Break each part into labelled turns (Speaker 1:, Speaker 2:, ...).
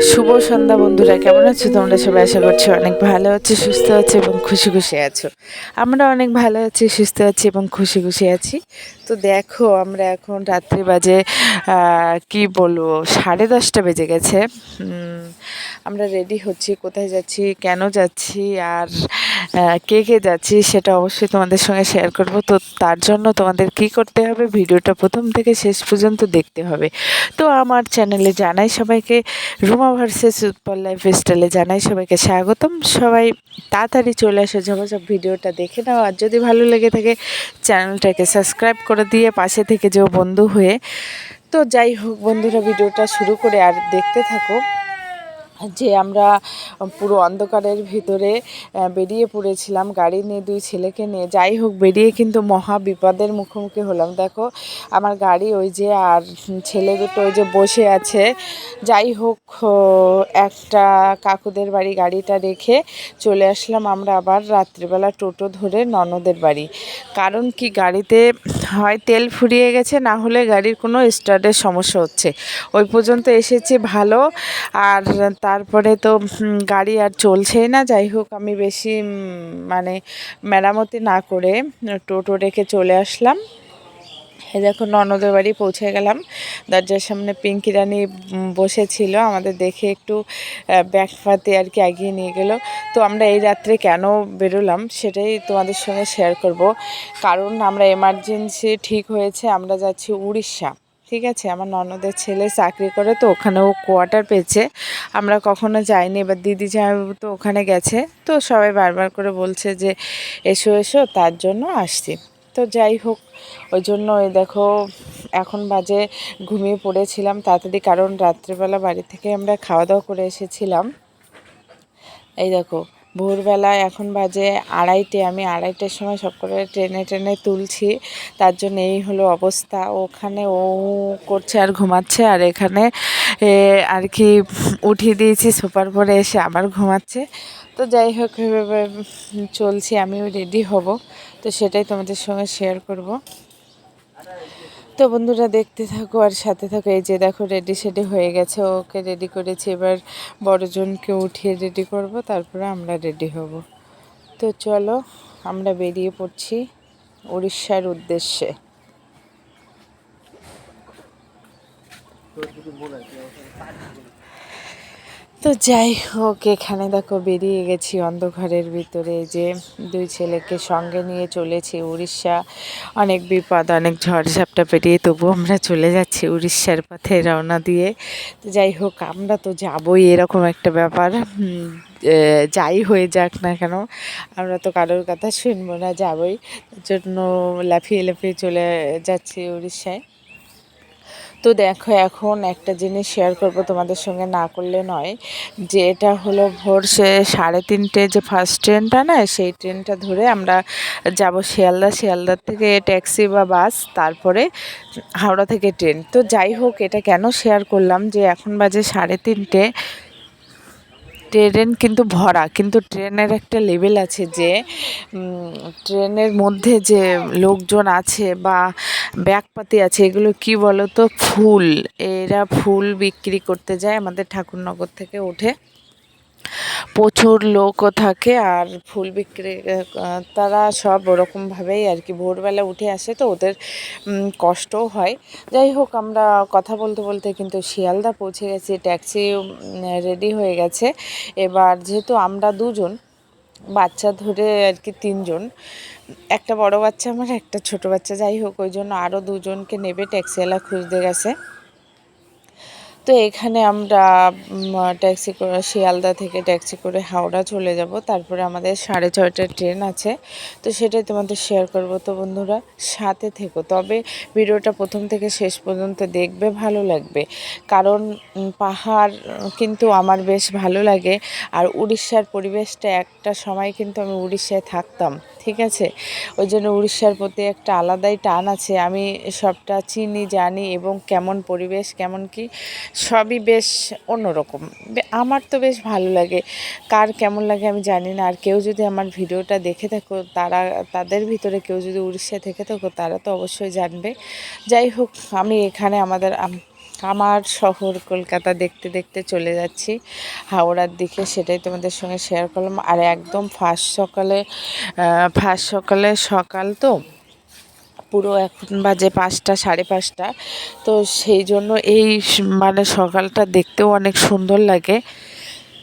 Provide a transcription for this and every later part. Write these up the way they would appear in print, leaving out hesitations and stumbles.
Speaker 1: শুভ সন্ধ্যা বন্ধুরা, কেমন আছো তোমরা সবাই? আশা করছি অনেক ভালো আছো, সুস্থ আছো এবং খুশি খুশি আছো। আমরা অনেক ভালো আছি, সুস্থ আছি এবং খুশি খুশি আছি। তো দেখো, আমরা এখন রাত্রি বাজে কি বলবো, 10:30 বেজে গেছে। আমরা রেডি হচ্ছি, কোথায় যাচ্ছি, কেন যাচ্ছি, আর কে কে যাচ্ছি সেটা অবশ্যই তোমাদের সঙ্গে শেয়ার করব। তো তার জন্য তোমাদের কি করতে হবে, ভিডিওটা প্রথম থেকে শেষ পর্যন্ত দেখতে হবে। তো আমার চ্যানেলে জানাই সবাইকে, রুমা ভার্সেস উৎপল লাইফস্টাইলে জানাই সবাইকে স্বাগতম। সবাই তাড়াতাড়ি চলে আসে, ঝপাঝপ ভিডিওটা দেখে নাও। আর যদি ভালো লেগে থাকে চ্যানেলটাকে সাবস্ক্রাইব করে দিয়ে পাশে থেকে যেও বন্ধু হয়ে। তো যাই হোক বন্ধুরা, ভিডিওটা শুরু করে আর দেখতে থাকো যে আমরা পুরো অন্ধকারের ভিতরে বেরিয়ে পড়েছিলাম গাড়ি নিয়ে, দুই ছেলেকে নিয়ে। যাই হোক, বেরিয়ে কিন্তু মহা বিপদের মুখোমুখি হলাম। দেখো আমার গাড়ি ওই যে, আর ছেলে দুটো ওই যে বসে আছে। যাই হোক, একটা কাকুদের বাড়ি গাড়িটা রেখে চলে আসলাম আমরা আবার রাত্রিবেলা টোটো ধরে ননদের বাড়ি। কারণ কি, গাড়িতে হয় তেল ফুরিয়ে গেছে, না হলে গাড়ির কোনো স্টার্টের সমস্যা হচ্ছে। ওই পর্যন্ত এসেছি ভালো, আর তারপরে তো গাড়ি আর চলছেই না। যাই হোক, আমি বেশি মানে মেরামতি না করে টোটো রেখে চলে আসলাম। এই দেখো, ননদের বাড়ি পৌঁছে গেলাম। দরজার সামনে পিঙ্কি রানী বসেছিল, আমাদের দেখে একটু ব্যাগ পাতে আর কি এগিয়ে নিয়ে গেল। তো আমরা এই রাত্রে কেন বেরোলাম সেটাই তোমাদের সঙ্গে শেয়ার করব। কারণ আমরা এমার্জেন্সি ঠিক হয়েছে, আমরা যাচ্ছি উড়িষ্যা। ঠিক আছে, আমার ননদের ছেলে চাকরি করে, তো ওখানে ও কোয়ার্টার পেয়েছে। আমরা কখনো যাইনি, এবার দিদি জামাইবাবু তো ওখানে গেছে। তো সবাই বারবার করে বলছে যে এসো এসো, তার জন্য আসছি। তো যাই হোক, ওই জন্য ওই দেখো এখন বাজে, ঘুমিয়ে পড়েছিলাম তাড়াতাড়ি, কারণ রাত্রেবেলা বাড়ি থেকে আমরা খাওয়া দাওয়া করে এসেছিলাম। এই দেখো, ভোরবেলায় এখন বাজে 2:30। আমি 2:30টার সময় সব করে টেনে টেনে তুলছি, তার জন্য এই হলো অবস্থা। ওখানে ও করছে আর ঘুমাচ্ছে, আর এখানে আর কি উঠিয়ে দিয়েছি সোফার পরে, এসে আবার ঘুমাচ্ছে। তো যাই হোক, এভাবে চলছি, আমিও রেডি হব। তো সেটাই তোমাদের সঙ্গে শেয়ার করব। তো বন্ধুরা দেখতে থাকো আর সাথে থাকো। এই যে দেখো, রেডি সেডি হয়ে গেছে, ওকে রেডি করেছি। এবার বড়জনকে উঠিয়ে রেডি করব, তারপরে আমরা রেডি হব। তো চলো, আমরা বেরিয়ে পড়ছি উড়িষ্যার উদ্দেশ্যে। তো যাই হোক, এখানে দেখো বেরিয়ে গেছি অন্ধকারের ভিতরে, যে দুই ছেলেকে সঙ্গে নিয়ে চলেছি উড়িষ্যা। অনেক বিপদ, অনেক ঝড়ঝাপটা পেরিয়ে তবু আমরা চলে যাচ্ছি উড়িষ্যার পথে রওনা দিয়ে। তো যাই হোক, আমরা তো যাবই, এরকম একটা ব্যাপার। যাই হয়ে যাক না কেন, আমরা তো কারোর কথা শুনবো না, যাবই। তার জন্য লাফিয়ে লাফিয়ে চলে যাচ্ছি উড়িষ্যায়। তো দেখো, এখন একটা জিনিস শেয়ার করব তোমাদের সঙ্গে, না করলে নয়। যে এটা হলো ভোর 3:30 যে ফার্স্ট ট্রেনটা না, সেই ট্রেনটা ধরে আমরা যাব শিয়ালদা। শিয়ালদার থেকে ট্যাক্সি বা বাস, তারপরে হাওড়া থেকে ট্রেন। তো যাই হোক, এটা কেন শেয়ার করলাম, যে এখন বাজে 3:30, ট্রেন কিন্তু ভরা, কিন্তু ট্রেনের একটা লেভেল আছে যে ট্রেনের মধ্যে যে লোকজন আছে বা ব্যাগপাতি আছে, এগুলো কি বলো তো, ফুল। এরা ফুল বিক্রি করতে যায়, আমাদের ঠাকুরনগর থেকে ওঠে। প্রচুর লোকও থাকে, আর ফুল বিক্রি তারা সব ওরকমভাবেই আর কি ভোরবেলা উঠে আসে, তো ওদের কষ্টও হয়। যাই হোক, আমরা কথা বলতে বলতে কিন্তু শিয়ালদা পৌঁছে গেছি, ট্যাক্সি রেডি হয়ে গেছে। এবার যেহেতু আমরা দুজন, বাচ্চা ধরে আর কি তিনজন, একটা বড় বাচ্চা আমার, একটা ছোট বাচ্চা। যাই হোক, ওই জন্য আরও দুজনকে নেবে ট্যাক্সিওয়ালা খুঁজতে গেছে। তো এখানে আমরা ট্যাক্সি করে, শিয়ালদা থেকে ট্যাক্সি করে হাওড়া চলে যাব। তারপরে আমাদের 6:30টার ট্রেন আছে, তো সেটাই তোমাদের শেয়ার করব। তো বন্ধুরা সাথে থেকো, তবে ভিডিওটা প্রথম থেকে শেষ পর্যন্ত দেখবে, ভালো লাগবে। কারণ পাহাড় কিন্তু আমার বেশ ভালো লাগে। আর উড়িষ্যার পরিবেশটা, একটা সময় কিন্তু আমি উড়িষ্যায় থাকতাম, ঠিক আছে। ওই জন্য উড়িষ্যার প্রতি একটা আলাদাই টান আছে। আমি সবটা চিনি, জানি, এবং কেমন পরিবেশ, কেমন কি, সবই বেশ অন্যরকম। আমার তো বেশ ভালো লাগে, কার কেমন লাগে আমি জানি না। আর কেউ যদি আমার ভিডিওটা দেখে থাকো, তাদের ভিতরে কেউ যদি উড়িষ্যা থেকে থাকো, তারা তো অবশ্যই জানবে। যাই হোক, আমি এখানে আমাদের আমার শহর কলকাতা দেখতে দেখতে চলে যাচ্ছি হাওড়ার দিকে, সেটাই তোমাদের সঙ্গে শেয়ার করলাম। আর একদম সকাল তো পুরো এখন বাজে 5টা 5:30, তো সেই জন্য এই মানে সকালটা দেখতেও অনেক সুন্দর লাগে।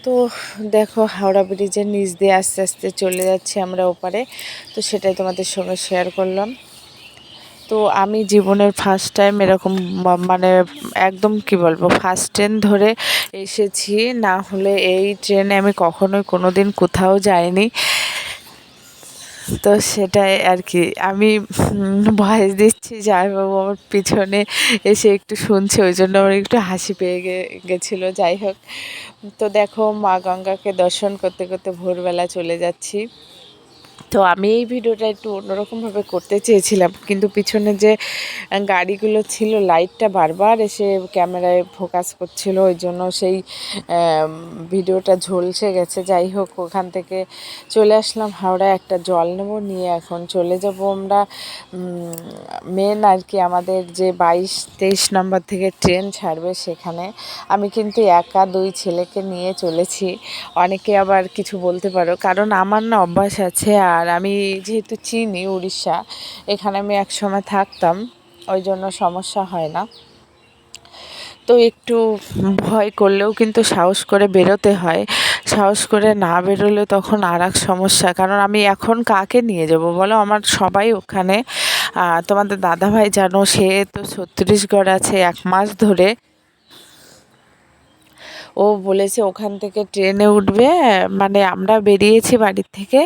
Speaker 1: তো দেখো হাওড়া ব্রিজের নিচ দিয়ে আস্তে আস্তে চলে যাচ্ছি আমরা ওপারে, তো সেটাই তোমাদের সঙ্গে শেয়ার করলাম। তো আমি জীবনের ফার্স্ট টাইম এরকম মানে একদম কি বলবো ফার্স্ট ট্রেন ধরে এসেছি, না হলে এই ট্রেনে আমি কখনোই কোনো দিন কোথাও যাইনি। তো সেটাই আর কি, আমি ভয়েস দিচ্ছি, যাই বাবু আমার পিছনে এসে একটু শুনছে, ওই জন্য আমার একটু হাসি পেয়ে গেছিলো। যাই হোক, তো দেখো মা গঙ্গাকে দর্শন করতে করতে ভোরবেলা চলে যাচ্ছি। তো আমি এই ভিডিওটা একটু অন্যরকমভাবে করতে চেয়েছিলাম, কিন্তু পিছনে যে গাড়িগুলো ছিল লাইটটা বারবার এসে ক্যামেরায় ফোকাস করছিল, ওই জন্য সেই ভিডিওটা ঝলসে গেছে। যাই হোক, ওখান থেকে চলে আসলাম হাওড়ায়, একটা জল নেবো, নিয়ে এখন চলে যাব আমরা মেন আর কি আমাদের যে 22-23 নম্বর থেকে ট্রেন ছাড়বে সেখানে। আমি কিন্তু একা 2 ছেলেকে নিয়ে চলেছি। অনেকে আবার কিছু বলতে পারো, কারণ আমার না অভ্যাস আছে, আর আমি যেহেতু চিনি উড়িষ্যা, এখানে আমি একসময় থাকতাম, ওই জন্য সমস্যা হয় না। তো একটু ভয় করলেও কিন্তু সাহস করে বেরোতে হয়, সাহস করে না বেরোলে তখন আর এক সমস্যা। কারণ আমি এখন কাকে নিয়ে যাব বলো, আমার সবাই ওখানে। তোমাদের দাদাভাই জানো, সে তো ছত্তিশগড় আছে 1 মাস ধরে। ও বলেছে ওখান থেকে ট্রেনে উঠবে, মানে আমরা বেরিয়েছি বাড়ির থেকে,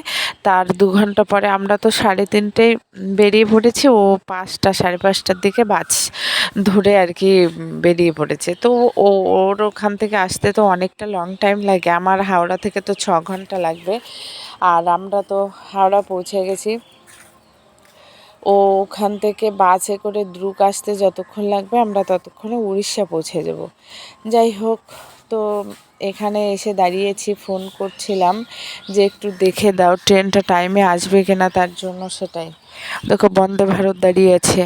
Speaker 1: তার 2 ঘন্টা পরে আমরা তো 3:30টায় বেরিয়ে পড়েছি, ও 5টা 5:30টার দিকে বাস ধরে আর কি বেরিয়ে পড়েছে। তো ওর ওখান থেকে আসতে তো অনেকটা লং টাইম লাগে, আমার হাওড়া থেকে তো 6 ঘন্টা লাগবে, আর আমরা তো হাওড়া পৌঁছে গেছি। ও ওখান থেকে বাসে করে দ্রুক আসতে যতক্ষণ লাগবে, আমরা ততক্ষণে উড়িষ্যা পৌঁছে যাব। যাই হোক, তো এখানে এসে দাঁড়িয়েছি, ফোন করছিলাম যে একটু দেখে দাও ট্রেনটা টাইমে আসবে কিনা, তার জন্য। সেটাই দেখো বন্দে ভারত দাঁড়িয়ে আছে।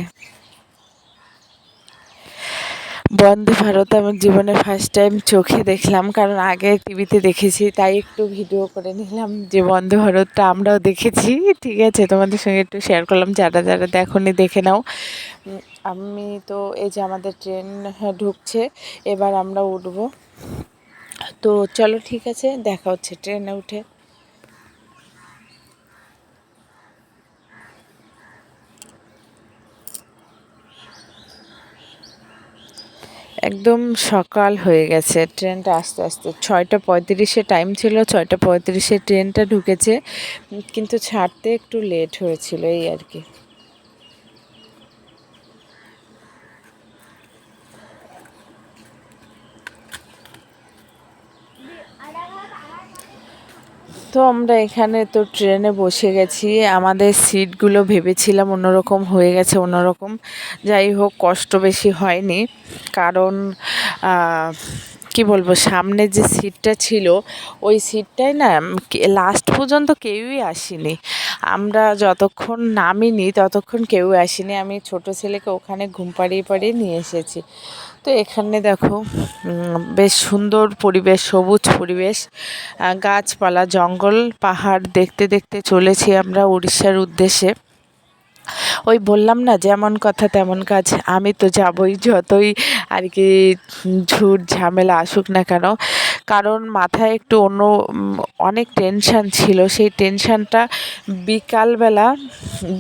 Speaker 1: বন্দে ভারত আমার জীবনে ফার্স্ট টাইম চোখে দেখলাম, কারণ আগে টিভিতে দেখেছি, তাই একটু ভিডিও করে নিলাম যে বন্দে ভারতটা আমরাও দেখেছি। ঠিক আছে, তোমাদের সঙ্গে একটু শেয়ার করলাম, যারা যারা দেখোনি দেখে নাও। আমি তো এই যে আমাদের ট্রেন ঢুকছে, এবার আমরা উঠবো। তো চলো ঠিক আছে, দেখা হচ্ছে ট্রেনে উঠে। একদম সকাল হয়ে গেছে, ট্রেনটা আস্তে আস্তে 6:35 টাইম ছিল, 6:35 ট্রেনটা ঢুকেছে, কিন্তু ছাড়তে একটু লেট হয়েছিল, এই আর কি। তো আমরা এখানে তো ট্রেনে বসে গেছি, আমাদের সিটগুলো ভেবেছিলাম অন্যরকম, হয়ে গেছে অন্যরকম। যাই হোক, কষ্ট বেশি হয়নি, কারণ কি বলবো, সামনে যে সিটটা ছিল ওই সিটটায় না লাস্ট পর্যন্ত কেউই আসেনি, আমরা যতক্ষণ নামিনি ততক্ষণ কেউ আসেনি। আমি ছোট ছেলেকে ওখানে ঘুম পাড়িয়ে পাড়িয়ে নিয়ে এসেছি। তো এখানে দেখো বেশ সুন্দর পরিবেশ, সবুজ পরিবেশ, গাছপালা, জঙ্গল, পাহাড় দেখতে দেখতে চলেছি আমরা উড়িষ্যার উদ্দেশ্যে। ওই বললাম না, যেমন কথা তেমন কাজ, আমি তো যাবই, যতই আর কি ঝুট ঝামেলা আসুক না কেন। কারণ মাথায় একটু অনেক টেনশান ছিল, সেই টেনশানটা বিকালবেলা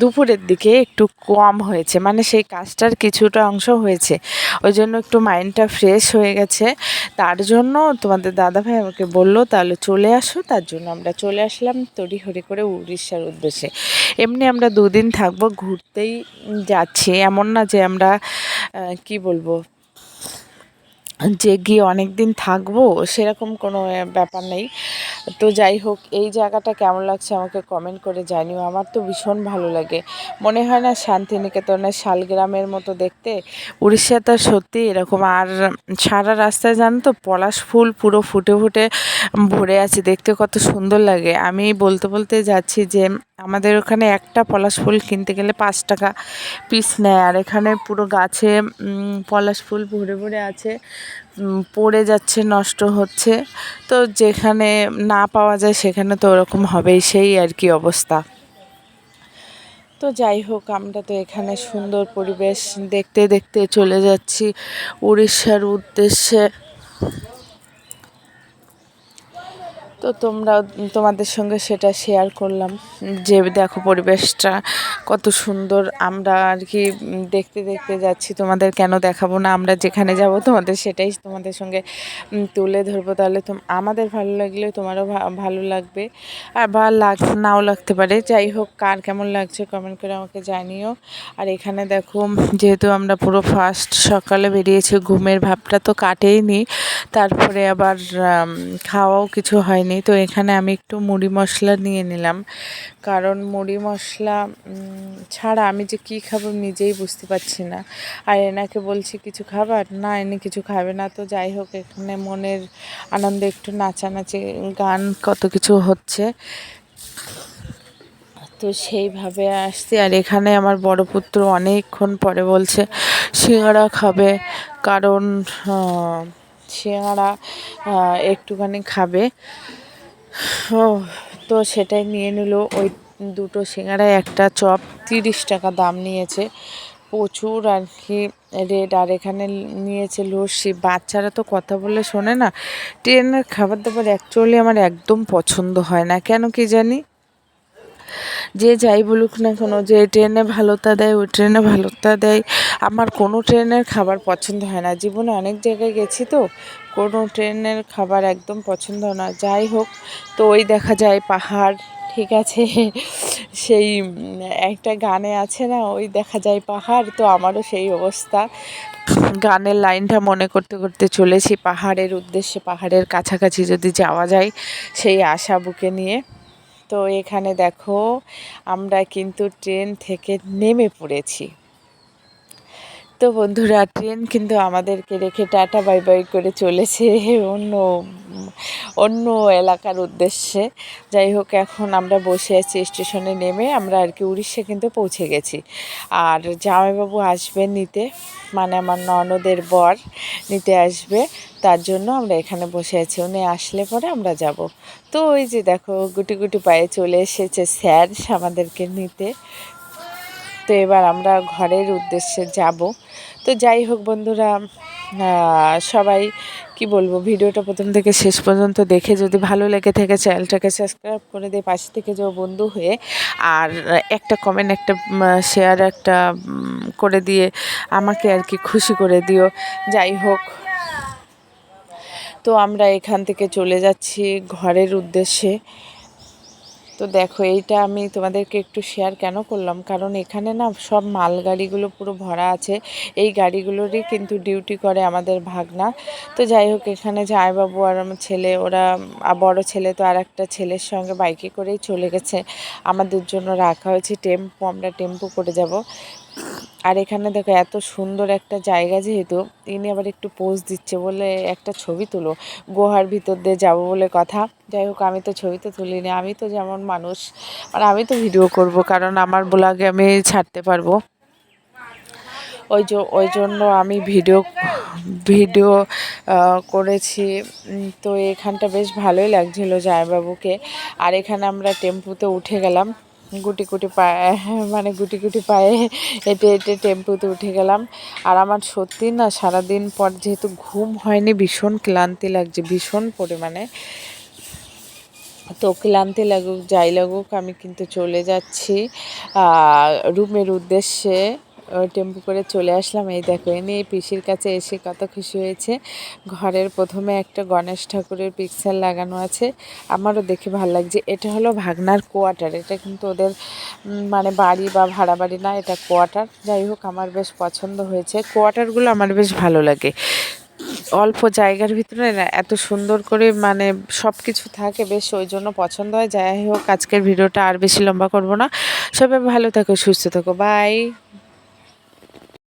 Speaker 1: দুপুরের দিকে একটু কম হয়েছে, মানে সেই কাজটার কিছুটা অংশ হয়েছে, ওই জন্য একটু মাইন্ডটা ফ্রেশ হয়ে গেছে। তার জন্য তোমাদের দাদাভাই আমাকে বললো তাহলে চলে আসো, তার জন্য আমরা চলে আসলাম তড়িঘড়ি করে উড়িষ্যার উদ্দেশ্যে। এমনি আমরা 2 দিন থাকবো, ঘুরতেই যাচ্ছি, এমন না যে আমরা কি বলবো যে গিয়ে অনেক দিন থাকবো, সেরকম কোনো ব্যাপার নেই। তো যাই হোক, এই জায়গাটা কেমন লাগছে আমাকে কমেন্ট করে জানিও, আমার তো ভীষণ ভালো লাগে। মনে হয় না শান্তিনিকেতনের শালগ্রামের মতো দেখতে, উড়িষ্যাটা সত্যি এরকম। আর সারা রাস্তায় জানো তো পলাশ ফুল পুরো ফুটে ফুটে ভরে আছে, দেখতে কত সুন্দর লাগে। আমি বলতে বলতে যাচ্ছি যে আমাদের ওখানে একটা পলাশ ফুল কিনতে গেলে 5 টাকা পিস নেয়, আর এখানে পুরো গাছে পলাশ ফুল ভরে ভরে আছে, পড়ে যাচ্ছে, নষ্ট হচ্ছে। তো যেখানে না পাওয়া যায় সেখানে তো ওরকম হবেই, সেই আর কি অবস্থা। তো যাই হোক, আমরা তো এখানে সুন্দর পরিবেশ দেখতে দেখতে চলে যাচ্ছি উড়িষ্যার উদ্দেশ্যে। তো তোমাদের সঙ্গে সেটা শেয়ার করলাম যে দেখো পরিবেশটা কত সুন্দর। আমরা আর কি দেখতে দেখতে যাচ্ছি, তোমাদের কেন দেখাবো না? আমরা যেখানে যাব তোমাদের সেটাই তোমাদের সঙ্গে তুলে ধরবো। তাহলে আমাদের ভালো লাগলে তোমারও ভালো লাগবে, আর বা নাও লাগতে পারে। যাই হোক, কার কেমন লাগছে কমেন্ট করে আমাকে জানিও। আর এখানে দেখো, যেহেতু আমরা পুরো ফার্স্ট সকালে বেরিয়েছি, ঘুমের ভাবটা তো কাটেইনি, তারপরে আবার খাওয়াও কিছু হয়নি। তো এখানে আমি একটু মুড়ি মশলা নিয়ে নিলাম, কারণ মুড়ি মশলা ছাড়া আমি যে কী খাবো নিজেই বুঝতে পারছি না। আর এনাকে বলছি কিছু খাবার, না এনে কিছু খাবে না। তো যাই হোক, এখানে মনের আনন্দে একটু নাচানাচি, গান, কত কিছু হচ্ছে, তো সেইভাবে আসছি। আর এখানে আমার বড় পুত্র অনেকক্ষণ পরে বলছে সিঙ্গাড়া খাবে, কারণ সিঙ্গাড়া একটুখানি খাবে। ও, তো সেটাই নিয়ে নিল। ওই দুটো সিঙ্গাড়ায় একটা চপ 30 টাকা দাম নিয়েছে, প্রচুর আর কি রেট। আর এখানে নিয়েছে লস্যি। বাচ্চারা তো কথা বলে শোনে না। ট্রেনের খাবার দাবার অ্যাকচুয়ালি আমার একদম পছন্দ হয় না, কেন কি জানি। যে যাই বলুক না কেন, যে ট্রেনে ভালোটা দেয় ওই ট্রেনে ভালোটা দেয়, আমার কোনো ট্রেনের খাবার পছন্দ হয় না। জীবনে অনেক জায়গায় গেছি, তো কোনো ট্রেনের খাবার একদম পছন্দ হয় না। যাই হোক, তো ওই দেখা যায় পাহাড়, ঠিক আছে, সেই একটা গানে আছে না, ওই দেখা যায় পাহাড়, তো আমারও সেই অবস্থা। গানের লাইনটা মনে করতে করতে চলেছি পাহাড়ের উদ্দেশ্যে, পাহাড়ের কাছাকাছি যদি যাওয়া যায়, সেই আশা বুকে নিয়ে। তো এখানে দেখো, আমরা কিন্তু ট্রেন থেকে নেমে পড়েছি। তো বন্ধুরা, ট্রেন কিন্তু আমাদেরকে রেখে টাটা বাই বাই করে চলেছে অন্য অন্য এলাকার উদ্দেশ্যে। যাই হোক, এখন আমরা বসে আছি স্টেশনে নেমে, আমরা আর কি উড়িষ্যা কিন্তু পৌঁছে গেছি। আর জামাইবাবু আসবে নিতে, মানে আমার ননদের বর নিতে আসবে, তার জন্য আমরা এখানে বসে আছি। উনি আসলে পরে আমরা যাব। তো ওই যে দেখো, গুটি গুটি পায়ে চলে এসেছে স্যার আমাদেরকে নিতে। তো এবার আমরা ঘরের উদ্দেশ্যে যাব। তো যাই হোক বন্ধুরা, সবাই কি বলবো, ভিডিওটা প্রথম থেকে শেষ পর্যন্ত দেখে যদি ভালো লেগে থাকে চ্যানেলটাকে সাবস্ক্রাইব করে দিয়ে পাশে থেকে যাও বন্ধু হয়ে, আর একটা কমেন্ট, একটা শেয়ার, একটা করে দিয়ে আমাকে আর কি খুশি করে দিও। যাই হোক, তো আমরা এখান থেকে চলে যাচ্ছি ঘরের উদ্দেশ্যে। তো দেখো, এইটা আমি তোমাদেরকে একটু শেয়ার কেন করলাম, কারণ এখানে না সব মালগাড়িগুলো পুরো ভরা আছে। এই গাড়িগুলোরই কিন্তু ডিউটি করে আমাদের ভাগনা। তো যাই হোক, এখানে জামাইবাবু আর আমার ছেলে, ওরা বড় ছেলে তো আর একটা ছেলের সঙ্গে বাইকে করেই চলে গেছে। আমাদের জন্য রাখা হয়েছে টেম্পো, আমরা টেম্পো করে যাব। আর এখানে দেখো, এত সুন্দর একটা জায়গা, যেহেতু ইনি আবার একটু পোজ দিচ্ছে, বলে একটা ছবি তুলো, গুহার ভিতর দিয়ে যাবো বলে কথা। যাই হোক, আমি তো ছবি তো তুলিনি, আমি তো যেমন মানুষ, মানে আমি তো ভিডিও করব, কারণ আমার ব্লগে আমি ছাড়তে পারবো। ওই জন্য আমি ভিডিও ভিডিও করেছি। তো এখানটা বেশ ভালোই লাগছিলো জামাইবাবুকে। আর এখানে আমরা টেম্পুতে উঠে গেলাম, গুটি গুটি পায়ে, মানে গুটি গুটি পায়ে হেঁটে হেঁটে টেম্পুতে উঠে গেলাম। আর আমার সত্যি না, সারাদিন পর যেহেতু ঘুম হয়নি, ভীষণ ক্লান্তি লাগছে, ভীষণ পরিমাণে। তো ক্লান্তি লাগুক যাই লাগুক, আমি কিন্তু চলে যাচ্ছি রুমের উদ্দেশ্যে। টেম্পো করে চলে আসলাম। এই দেখো, এনে এই পিসির কাছে এসে কত খুশি হয়েছে। ঘরের প্রথমে একটা গণেশ ঠাকুরের পিকচার লাগানো আছে, আমারও দেখে ভালো লাগছে। এটা হলো ভাগনার কোয়ার্টার, এটা কিন্তু ওদের মানে বাড়ি বা ভাড়া বাড়ি না, এটা কোয়ার্টার। যাই হোক, আমার বেশ পছন্দ হয়েছে, কোয়ার্টারগুলো আমার বেশ ভালো লাগে। অল্প জায়গার ভিতরে না এত সুন্দর করে মানে সব কিছু থাকে, বেশ ওই জন্য পছন্দ হয়। যাই হোক, আজকের ভিডিওটা আর বেশি লম্বা করব না। সবাই ভালো থাকো, সুস্থ থাকো, বাই।